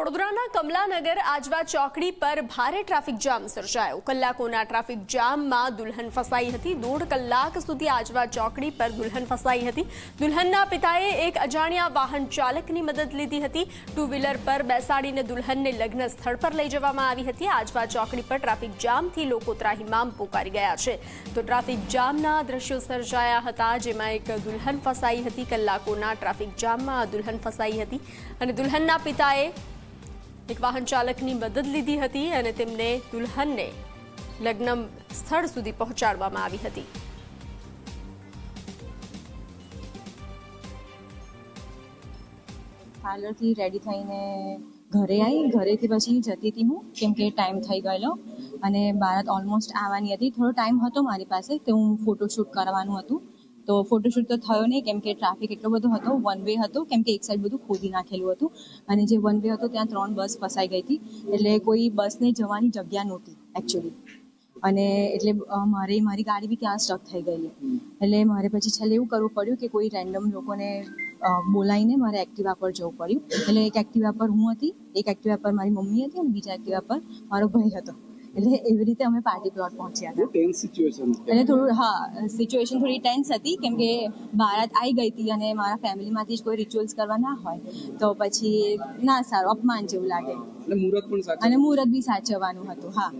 વડોદરાના કમલાનગર આજવા ચોકડી પર ભારે ટ્રાફિક જામ સર્જાયો। કલાકોના ટ્રાફિક જામમાં દુલ્હન ફસાઈ હતી। 1.5 કલાક સુધી આજવા ચોકડી પર દુલ્હન ફસાઈ હતી। દુલ્હનના પિતાએ એક અજાણ્યા વાહન ચાલકની મદદ લીધી હતી। ટુ વ્હીલર પર બેસાડીને દુલ્હનને લગ્ન સ્થળ પર લઈ જવામાં આવી હતી। આજવા ચોકડી પર ટ્રાફિક જામથી લોકો ત્રાહિમામ પોકારી ગયા છે। તો ટ્રાફિક જામના દ્રશ્યો સર્જાયા હતા, જેમાં એક દુલ્હન ફસાઈ હતી। કલાકોના ટ્રાફિક જામમાં દુલ્હન ફસાઈ હતી અને દુલ્હનના પિતાએ એક વાહન ચાલકની મદદ લીધી હતી અને તેમને દુલ્હનને લગ્ન સ્થળ સુધી પહોંચાડવામાં આવી હતી। પાર્લરથી રેડી થઈને ઘરે આવી, ઘરેથી પછી જતી હતી હું, કેમ કે ટાઈમ થઈ ગયેલો અને બારાત ઓલમોસ્ટ આવવાની હતી। થોડો ટાઈમ હતો મારી પાસે, તો હું ફોટોશૂટ કરવાનું હતું, તો ફોટોશૂટ તો થયો નહીં કેમ કે ટ્રાફિક એટલો બધો હતો। વન વે હતો કેમ કે એક સાઈડ બધું ખોદી નાખેલું હતું અને જે વન વે હતો ત્યાં 3 બસ ફસાઈ ગઈ હતી, એટલે કોઈ બસને જવાની જગ્યા નહોતી એકચ્યુઅલી, અને એટલે મારી ગાડી બી ત્યાં સ્ટક થઈ ગયેલી। એટલે મારે પછી છેલ્લે એવું કરવું પડ્યું કે કોઈ રેન્ડમ લોકોને બોલાવીને મારે એક્ટિવા પર જવું પડ્યું। એટલે એક એક્ટિવા પર હું હતી, એક એક્ટિવા પર મારી મમ્મી હતી અને બીજા એક્ટિવા પર મારો ભાઈ હતો। એટલે એવી રીતે અમે પાર્ટી પ્લોટ પહોંચ્યા હતા। ટેન્સ સિચ્યુએશન એટલે થોડું સિચ્યુએશન થોડી ટેન્સ હતી કેમ કે બારાત આવી ગઈ હતી અને મારા ફેમિલીમાંથી જ કોઈ રિચ્યુઅલ્સ કરવા ના હોય તો પછી ના સારું, અપમાન જેવું લાગે, અને મુહૂર્ત બી સાચવવાનું હતું। હા।